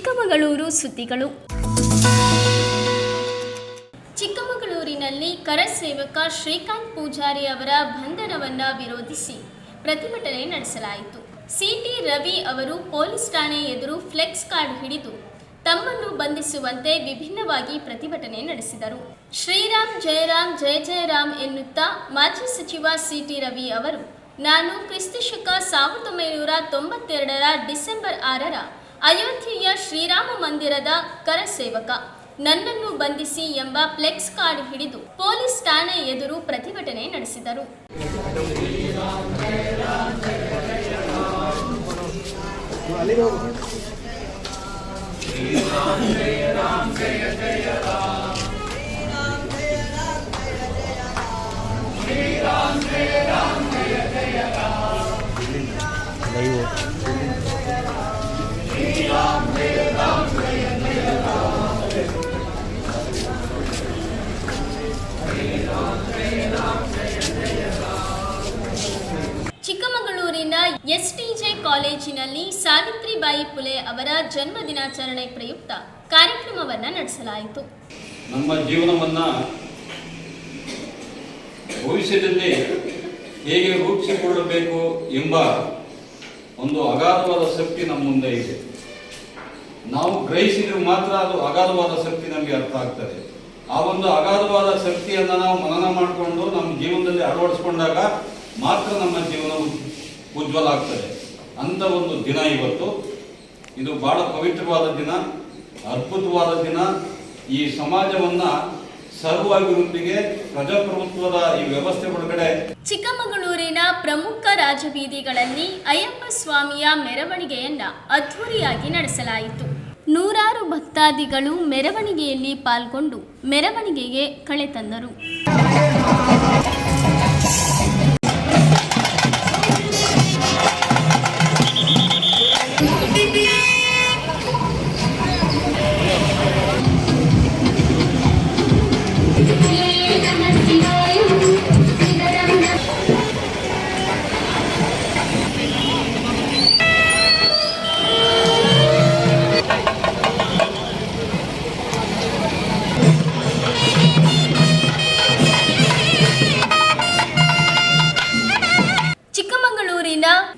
ಚಿಕ್ಕಮಗಳೂರು ಸುದ್ದಿಗಳು. ಚಿಕ್ಕಮಗಳೂರಿನಲ್ಲಿ ಕರಸೇವಕ ಶ್ರೀಕಾಂತ್ ಪೂಜಾರಿ ಅವರ ಬಂಧನವನ್ನು ವಿರೋಧಿಸಿ ಪ್ರತಿಭಟನೆ ನಡೆಸಲಾಯಿತು. ಸಿಟಿ ರವಿ ಅವರು ಪೊಲೀಸ್ ಠಾಣೆ ಎದುರು ಫ್ಲೆಕ್ಸ್ ಕಾರ್ಡ್ ಹಿಡಿದು ತಮ್ಮನ್ನು ಬಂಧಿಸುವಂತೆ ವಿಭಿನ್ನವಾಗಿ ಪ್ರತಿಭಟನೆ ನಡೆಸಿದರು. ಶ್ರೀರಾಮ್ ಜಯರಾಮ್ ಜಯ ಜಯರಾಮ್ ಎನ್ನುತ್ತಾ ಮಾಜಿ ಸಚಿವ ಸಿಟಿ ರವಿ ಅವರು, ನಾನು ಕ್ರಿಸ್ತಶಕ 1992 ಡಿಸೆಂಬರ್ 6 ಅಯೋಧ್ಯೆಯ ಶ್ರೀರಾಮ ಮಂದಿರದ ಕರಸೇವಕ, ನನ್ನನ್ನು ಬಂಧಿಸಿ ಎಂಬ ಫ್ಲೆಕ್ಸ್ ಕಾರ್ಡ್ ಹಿಡಿದು ಪೊಲೀಸ್ ಠಾಣೆ ಎದುರು ಪ್ರತಿಭಟನೆ ನಡೆಸಿದರು. ಚಿಕ್ಕಮಗಳೂರಿನ ಎಸ್ಟಿಜೆ ಕಾಲೇಜಿನಲ್ಲಿ ಸಾವಿತ್ರಿಬಾಯಿ ಫುಲೆ ಅವರ ಜನ್ಮ ದಿನಾಚರಣೆ ಪ್ರಯುಕ್ತ ಕಾರ್ಯಕ್ರಮವನ್ನು ನಡೆಸಲಾಯಿತು. ನಮ್ಮ ಜೀವನವನ್ನು ಭವಿಷ್ಯದಲ್ಲಿ ಹೇಗೆ ರೂಪಿಸಿಕೊಳ್ಳಬೇಕು ಎಂಬ ಒಂದು ಅಗಾಧವಾದ ಶಕ್ತಿ ನಮ್ಮ ಮುಂದೆ ಇದೆ. ನಾವು ಗ್ರಹಿಸಿದ್ರೆ ಮಾತ್ರ ಅದು ಅಗಾಧವಾದ ಶಕ್ತಿ ನಮಗೆ ಅರ್ಥ ಆಗ್ತದೆ. ಆ ಒಂದು ಅಗಾಧವಾದ ಶಕ್ತಿಯನ್ನು ನಾವು ಮನನ ಮಾಡಿಕೊಂಡು ನಮ್ಮ ಜೀವನದಲ್ಲಿ ಅಳವಡಿಸ್ಕೊಂಡಾಗ ಮಾತ್ರ ನಮ್ಮ ಜೀವನ ಉಜ್ವಲ ಆಗ್ತದೆ. ಅಂಥ ಒಂದು ದಿನ ಇವತ್ತು. ಇದು ಬಹಳ ಪವಿತ್ರವಾದ ದಿನ, ಅದ್ಭುತವಾದ ದಿನ. ಈ ಸಮಾಜವನ್ನು ಸರ್ವಾಭಿವೃದ್ಧಿಗೆ, ಪ್ರಜಾಪ್ರಭುತ್ವದ ಈ ವ್ಯವಸ್ಥೆ ಒಳಗಡೆ ಚಿಕ್ಕಮಗಳೂರಿನ ಪ್ರಮುಖ ರಾಜಬೀದಿಗಳಲ್ಲಿ ಅಯ್ಯಪ್ಪ ಸ್ವಾಮಿಯ ಮೆರವಣಿಗೆಯನ್ನ ಅದ್ಧೂರಿಯಾಗಿ ನಡೆಸಲಾಯಿತು. ನೂರಾರು ಭಕ್ತಾದಿಗಳು ಮೆರವಣಿಗೆಯಲ್ಲಿ ಪಾಲ್ಗೊಂಡು ಮೆರವಣಿಗೆಗೆ ಕಳೆ ತಂದರು.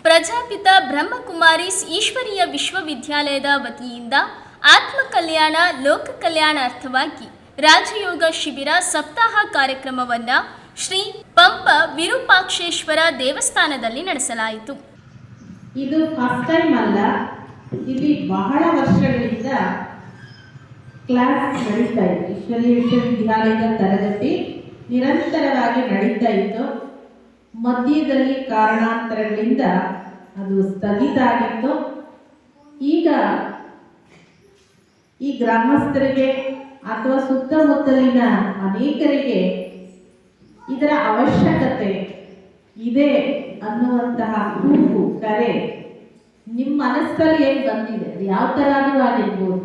ಪ್ರಜಾಪಿತ ಬ್ರಹ್ಮಕುಮಾರೀಸ್ ಈಶ್ವರೀಯ ವಿಶ್ವವಿದ್ಯಾಲಯದ ವತಿಯಿಂದ ಆತ್ಮ ಕಲ್ಯಾಣ ಲೋಕ ಕಲ್ಯಾಣಾರ್ಥವಾಗಿ ರಾಜಯೋಗ ಶಿಬಿರ ಸಪ್ತಾಹ ಕಾರ್ಯಕ್ರಮವನ್ನು ಶ್ರೀ ಪಂಪ ವಿರೂಪಾಕ್ಷೇಶ್ವರ ದೇವಸ್ಥಾನದಲ್ಲಿ ನಡೆಸಲಾಯಿತು. ಇದು ಫಸ್ಟ್ ಟೈಮ್ ಅಲ್ಲ, ಇಲ್ಲಿ ಬಹಳ ವರ್ಷಗಳಿಂದ ಕ್ಲಾಸ್ ನಡೀತಾ ಇತ್ತು. ಈಶ್ವರೀಯ ವಿಶ್ವವಿದ್ಯಾಲಯದ ತರಗತಿ ನಿರಂತರವಾಗಿ ನಡೀತಾ ಇತ್ತು. ಮಧ್ಯದಲ್ಲಿ ಕಾರಣಾಂತರಗಳಿಂದ ಅದು ಸ್ಥಗಿತ ಆಗಿತ್ತು. ಈಗ ಈ ಗ್ರಾಮಸ್ಥರಿಗೆ ಅಥವಾ ಸುತ್ತಮುತ್ತಲಿನ ಅನೇಕರಿಗೆ ಇದರ ಅವಶ್ಯಕತೆ ಇದೆ ಅನ್ನುವಂತಹ ಕೂಗು, ಕರೆ ನಿಮ್ಮ ಮನಸ್ಸಲ್ಲಿ ಏನು ಬಂದಿದೆ, ಯಾವ ಥರನೂ ಆಗಿರ್ಬೋದು,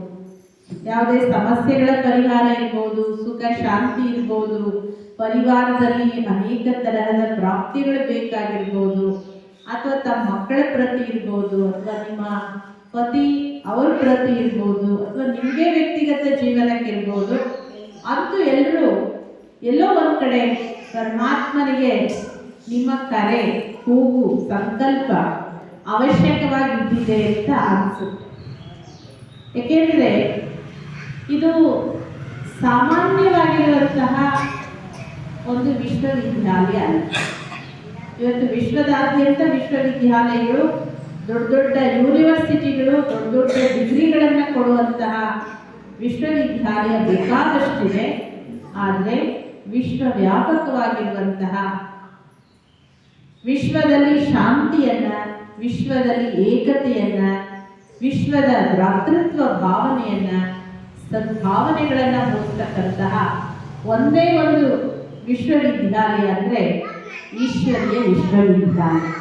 ಯಾವುದೇ ಸಮಸ್ಯೆಗಳ ಪರಿಹಾರ ಇರ್ಬೋದು, ಸುಖ ಶಾಂತಿ ಇರ್ಬೋದು, ಪರಿವಾರದಲ್ಲಿ ಅನೇಕ ತರಹದ ಪ್ರಾಪ್ತಿಗಳು ಬೇಕಾಗಿರ್ಬೋದು, ಅಥವಾ ತಮ್ಮ ಮಕ್ಕಳ ಪ್ರತಿ ಇರ್ಬೋದು, ಅಥವಾ ನಿಮ್ಮ ಪತಿ ಅವ್ರ ಪ್ರತಿ ಇರ್ಬೋದು, ಅಥವಾ ನಿಮಗೆ ವ್ಯಕ್ತಿಗತ ಜೀವನಕ್ಕಿರ್ಬೋದು, ಅಂತೂ ಎಲ್ಲರೂ ಎಲ್ಲೋ ಒಂದು ಕಡೆ ಪರಮಾತ್ಮನಿಗೆ ನಿಮ್ಮ ಕರೆ, ಕೂಗು, ಸಂಕಲ್ಪ ಅವಶ್ಯಕವಾಗಿದ್ದಿದೆ ಅಂತ ಅನಿಸುತ್ತೆ. ಏಕೆಂದರೆ ಇದು ಸಾಮಾನ್ಯವಾಗಿರುವಂತಹ ಒಂದು ವಿಶ್ವವಿದ್ಯಾಲಯ. ಇವತ್ತು ವಿಶ್ವದಾದ್ಯಂತ ವಿಶ್ವವಿದ್ಯಾಲಯಗಳು, ದೊಡ್ಡ ದೊಡ್ಡ ಯೂನಿವರ್ಸಿಟಿಗಳು, ದೊಡ್ಡ ದೊಡ್ಡ ಡಿಗ್ರಿಗಳನ್ನು ಕೊಡುವಂತಹ ವಿಶ್ವವಿದ್ಯಾಲಯ ಬೇಕಾದಷ್ಟಿದೆ. ಆದರೆ ವಿಶ್ವವ್ಯಾಪಕವಾಗಿರುವಂತಹ, ವಿಶ್ವದಲ್ಲಿ ಶಾಂತಿಯನ್ನು, ವಿಶ್ವದಲ್ಲಿ ಏಕತೆಯನ್ನು, ವಿಶ್ವದ ಭ್ರಾತೃತ್ವ ಭಾವನೆಯನ್ನು, ಸದ್ಭಾವನೆಗಳನ್ನು ಮೂಡಿಸ್ತಕ್ಕಂತಹ ಒಂದೇ ಒಂದು ವಿಶ್ವವಿದ್ಯಾಲಯ ಅಂದರೆ ಈಶ್ವರೀಯ ವಿಶ್ವವಿದ್ಯಾಲಯ.